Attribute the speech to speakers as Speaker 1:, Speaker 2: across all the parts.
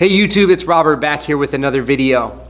Speaker 1: Hey YouTube, it's Robert back here with another video.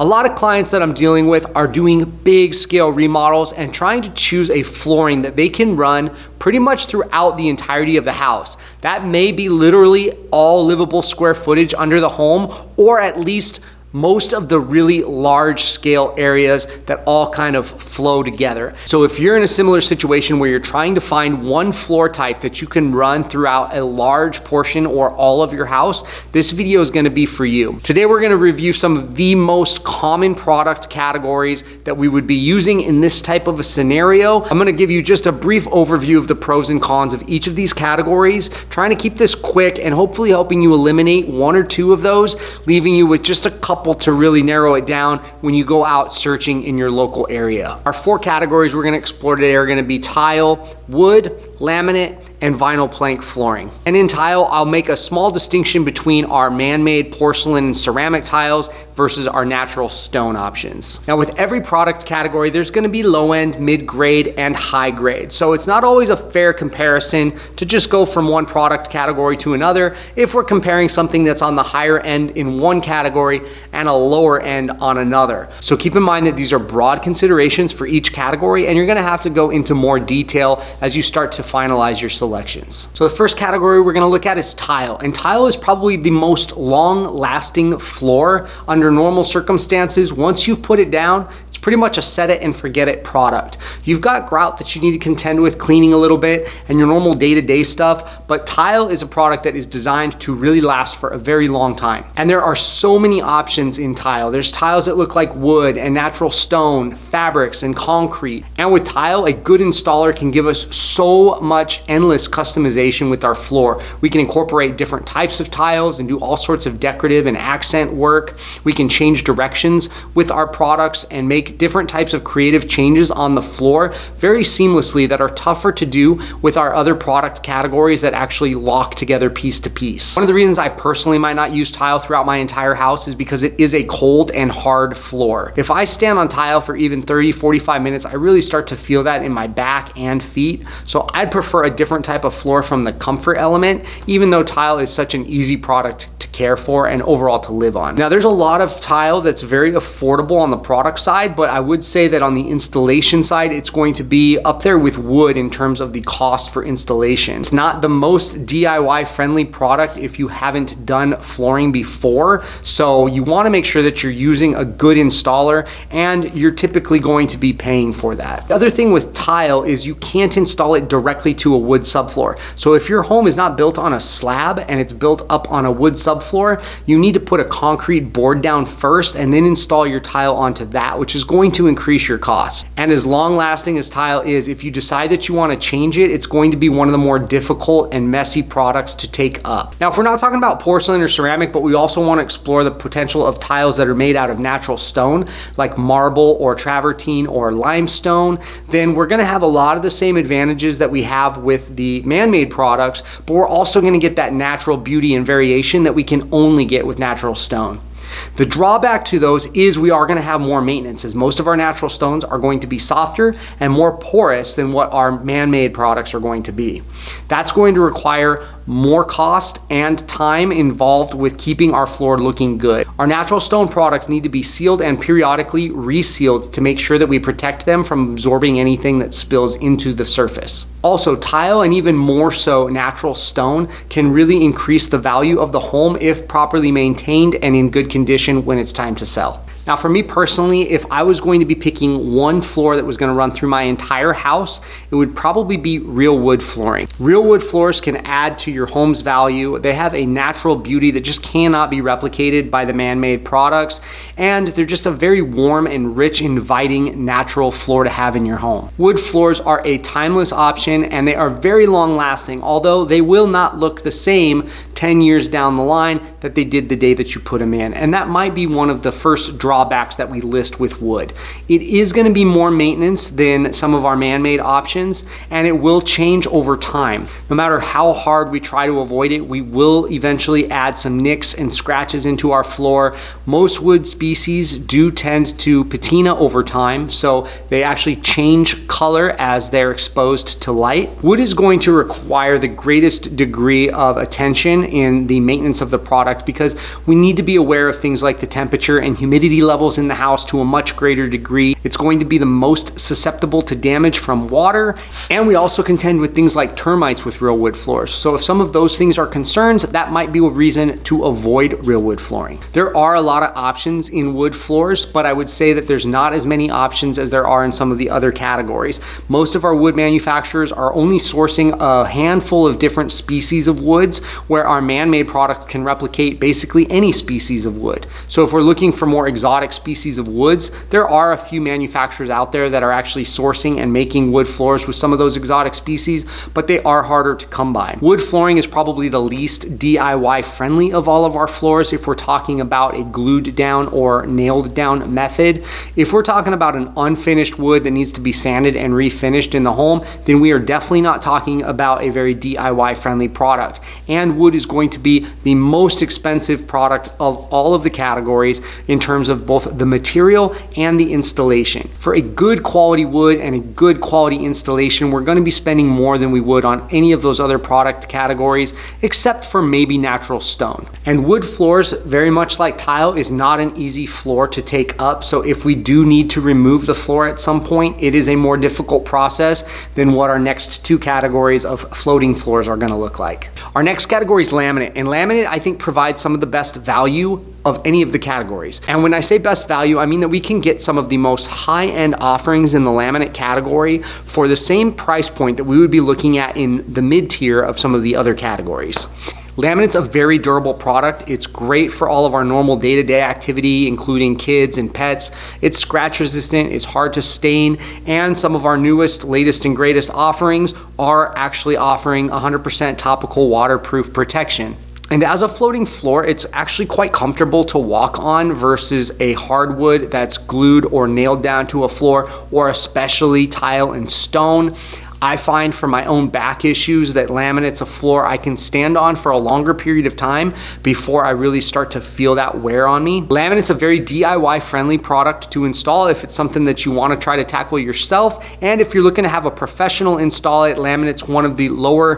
Speaker 1: A lot of clients that I'm dealing with are doing big scale remodels and trying to choose a flooring that they can run pretty much throughout the entirety of the house. That may be literally all livable square footage under the home, or at least most of the really large scale areas that all kind of flow together. So if you're in a similar situation where you're trying to find one floor type that you can run throughout a large portion or all of your house, this video is going to be for you. Today we're going to review some of the most common product categories that we would be using in this type of a scenario. I'm going to give you just a brief overview of the pros and cons of each of these categories, trying to keep this quick and hopefully helping you eliminate one or two of those, leaving you with just a couple to really narrow it down when you go out searching in your local area. Our four categories we're going to explore today are going to be tile, wood, laminate, and vinyl plank flooring. And in tile, I'll make a small distinction between our man-made porcelain and ceramic tiles versus our natural stone options. Now with every product category, there's going to be low end, mid-grade, and high grade. So it's not always a fair comparison to just go from one product category to another if we're comparing something that's on the higher end in one category and a lower end on another. So keep in mind that these are broad considerations for each category, and you're going to have to go into more detail as you start to finalize your selections. So the first category we're going to look at is tile, and tile is probably the most long-lasting floor under normal circumstances. Once you've put it down, it's pretty much a set it and forget it product. You've got grout that you need to contend with cleaning a little bit and your normal day-to-day stuff, but tile is a product that is designed to really last for a very long time. And there are so many options in tile. There's tiles that look like wood and natural stone, fabrics and concrete. And with tile, a good installer can give us so much endless customization with our floor. We can incorporate different types of tiles and do all sorts of decorative and accent work. We can change directions with our products and make different types of creative changes on the floor very seamlessly that are tougher to do with our other product categories that actually lock together piece to piece. One of the reasons I personally might not use tile throughout my entire house is because it is a cold and hard floor. If I stand on tile for even 30-45 minutes, I really start to feel that in my back and feet. So I'd prefer a different type of floor from the comfort element, even though tile is such an easy product to care for and overall to live on. Now there's a lot of tile that's very affordable on the product side, but I would say that on the installation side, it's going to be up there with wood in terms of the cost for installation. It's not the most DIY friendly product if you haven't done flooring before, so you want to make sure that you're using a good installer, and you're typically going to be paying for that. The other thing with tile is you can't install it directly to a wood subfloor. So if your home is not built on a slab and it's built up on a wood subfloor, you need to put a concrete board down first and then install your tile onto that, which is going to increase your costs. And as long lasting as tile is, if you decide that you want to change it, it's going to be one of the more difficult and messy products to take up. Now, if we're not talking about porcelain or ceramic, but we also want to explore the potential of tiles that are made out of natural stone, like marble or travertine or limestone, then we're going to have a lot of the same advantages that we have with the man-made products, but we're also going to get that natural beauty and variation that we can only get with natural stone. The drawback to those is we are going to have more maintenance, as most of our natural stones are going to be softer and more porous than what our man-made products are going to be. That's going to require more cost and time involved with keeping our floor looking good. Our natural stone products need to be sealed and periodically resealed to make sure that we protect them from absorbing anything that spills into the surface. Also, tile, and even more so natural stone, can really increase the value of the home if properly maintained and in good condition when it's time to sell. Now for me personally, if I was going to be picking one floor that was going to run through my entire house, it would probably be real wood flooring. Real wood floors can add to your home's value. They have a natural beauty that just cannot be replicated by the man-made products, and they're just a very warm and rich, inviting natural floor to have in your home. Wood floors are a timeless option, and they are very long lasting, although they will not look the same 10 years down the line that they did the day that you put them in. And that might be one of the first drawbacks that we list with wood. It is going to be more maintenance than some of our man-made options, and it will change over time. No matter how hard we try to avoid it, we will eventually add some nicks and scratches into our floor. Most wood species do tend to patina over time, so they actually change color as they're exposed to light. Wood is going to require the greatest degree of attention in the maintenance of the product, because we need to be aware of things like the temperature and humidity levels in the house to a much greater degree. It's going to be the most susceptible to damage from water, and we also contend with things like termites with real wood floors. So if some of those things are concerns, that might be a reason to avoid real wood flooring. There are a lot of options in wood floors, but I would say that there's not as many options as there are in some of the other categories. Most of our wood manufacturers are only sourcing a handful of different species of woods, where our man-made product can replicate basically any species of wood. So if we're looking for more exotic species of woods, there are a few manufacturers out there that are actually sourcing and making wood floors with some of those exotic species, but they are harder to come by. Wood flooring is probably the least DIY friendly of all of our floors if we're talking about a glued down or nailed down method. If we're talking about an unfinished wood that needs to be sanded and refinished in the home, then we are definitely not talking about a very DIY friendly product. And wood is going to be the most expensive product of all of the categories in terms of both the material and the installation. For a good quality wood and a good quality installation, we're going to be spending more than we would on any of those other product categories, except for maybe natural stone. And wood floors, very much like tile, is not an easy floor to take up. So if we do need to remove the floor at some point, it is a more difficult process than what our next two categories of floating floors are going to look like. Our next category is laminate, and laminate I think provides some of the best value of any of the categories. And when I say best value, I mean that we can get some of the most high-end offerings in the laminate category for the same price point that we would be looking at in the mid-tier of some of the other categories. Laminate's a very durable product. It's great for all of our normal day-to-day activity, including kids and pets. It's scratch resistant, it's hard to stain, and some of our newest, latest, and greatest offerings are actually offering 100% topical waterproof protection. And as a floating floor, it's actually quite comfortable to walk on versus a hardwood that's glued or nailed down to a floor, or especially tile and stone. I find for my own back issues that laminate's a floor I can stand on for a longer period of time before I really start to feel that wear on me. Laminate's a very DIY friendly product to install if it's something that you want to try to tackle yourself, and if you're looking to have a professional install it, laminate's one of the lower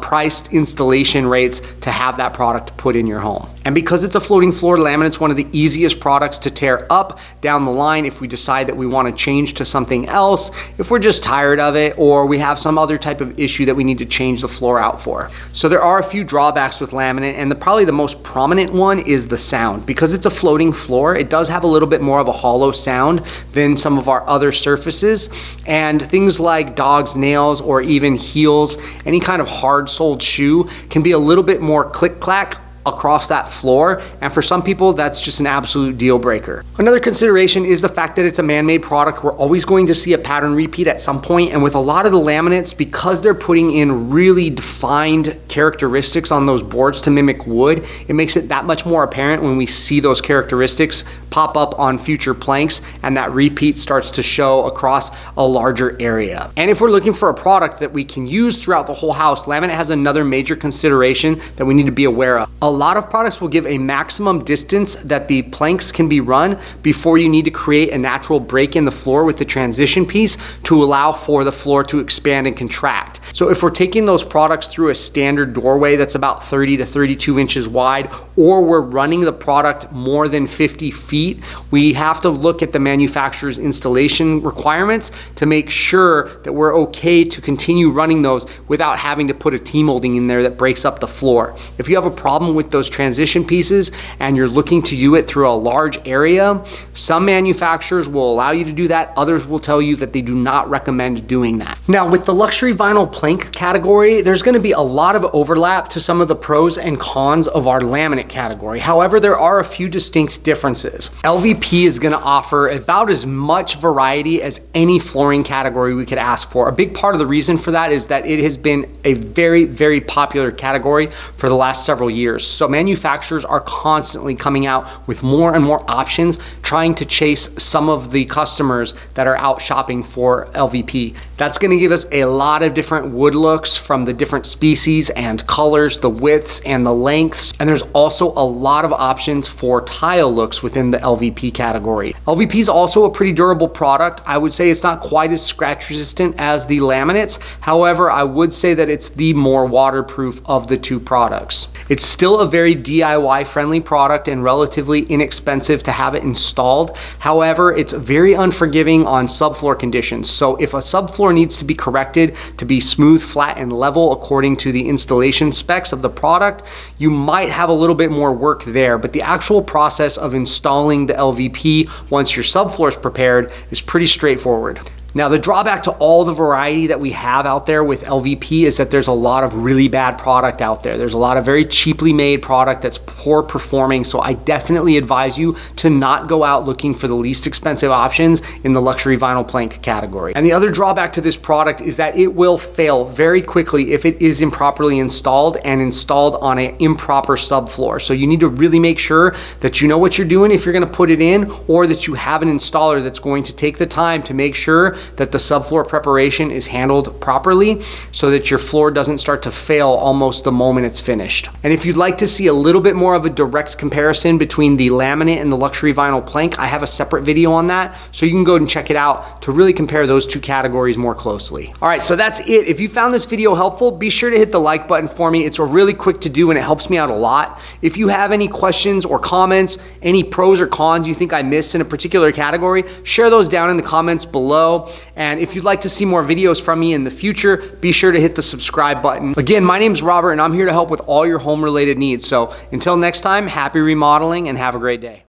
Speaker 1: priced installation rates to have that product put in your home. And because it's a floating floor, laminate's one of the easiest products to tear up down the line if we decide that we want to change to something else, if we're just tired of it, or we have some other type of issue that we need to change the floor out for. So there are a few drawbacks with laminate, and probably the most prominent one is the sound. Because it's a floating floor, it does have a little bit more of a hollow sound than some of our other surfaces, and things like dogs' nails or even heels, any kind of hard-soled shoe can be a little bit more click-clack across that floor, and for some people that's just an absolute deal breaker. Another consideration is the fact that it's a man-made product. We're always going to see a pattern repeat at some point, and with a lot of the laminates, because they're putting in really defined characteristics on those boards to mimic wood, it makes it that much more apparent when we see those characteristics pop up on future planks, and that repeat starts to show across a larger area. And if we're looking for a product that we can use throughout the whole house, laminate has another major consideration that we need to be aware of. A lot of products will give a maximum distance that the planks can be run before you need to create a natural break in the floor with the transition piece to allow for the floor to expand and contract. So if we're taking those products through a standard doorway that's about 30 to 32 inches wide, or we're running the product more than 50 feet, we have to look at the manufacturer's installation requirements to make sure that we're okay to continue running those without having to put a T-molding in there that breaks up the floor. If you have a problem with those transition pieces and you're looking to do it through a large area, some manufacturers will allow you to do that. Others will tell you that they do not recommend doing that. Now, with the luxury vinyl plank category, there's going to be a lot of overlap to some of the pros and cons of our laminate category. However, there are a few distinct differences. LVP is going to offer about as much variety as any flooring category we could ask for. A big part of the reason for that is that it has been a very, very popular category for the last several years. So manufacturers are constantly coming out with more and more options, trying to chase some of the customers that are out shopping for LVP. That's going to give us a lot of different wood looks from the different species and colors, the widths and the lengths. And there's also a lot of options for tile looks within the LVP category. LVP is also a pretty durable product. I would say it's not quite as scratch resistant as the laminates. However, I would say that it's the more waterproof of the two products. It's still a very DIY friendly product and relatively inexpensive to have it installed. However, it's very unforgiving on subfloor conditions. So if a subfloor needs to be corrected to be smooth, flat, and level according to the installation specs of the product, you might have a little bit more work there. But the actual process of installing the LVP once your subfloor is prepared is pretty straightforward. Now, the drawback to all the variety that we have out there with LVP is that there's a lot of really bad product out there. There's a lot of very cheaply made product that's poor performing. So I definitely advise you to not go out looking for the least expensive options in the luxury vinyl plank category. And the other drawback to this product is that it will fail very quickly if it is improperly installed and installed on an improper subfloor. So you need to really make sure that you know what you're doing if you're gonna put it in, or that you have an installer that's going to take the time to make sure that the subfloor preparation is handled properly so that your floor doesn't start to fail almost the moment it's finished. And if you'd like to see a little bit more of a direct comparison between the laminate and the luxury vinyl plank, I have a separate video on that, so you can go and check it out to really compare those two categories more closely. All right, so that's it. If you found this video helpful, be sure to hit the like button for me. It's a really quick to do and it helps me out a lot. If you have any questions or comments, any pros or cons you think I missed in a particular category, share those down in the comments below. And if you'd like to see more videos from me in the future, be sure to hit the subscribe button. Again, my name's Robert and I'm here to help with all your home related needs. So until next time, happy remodeling and have a great day.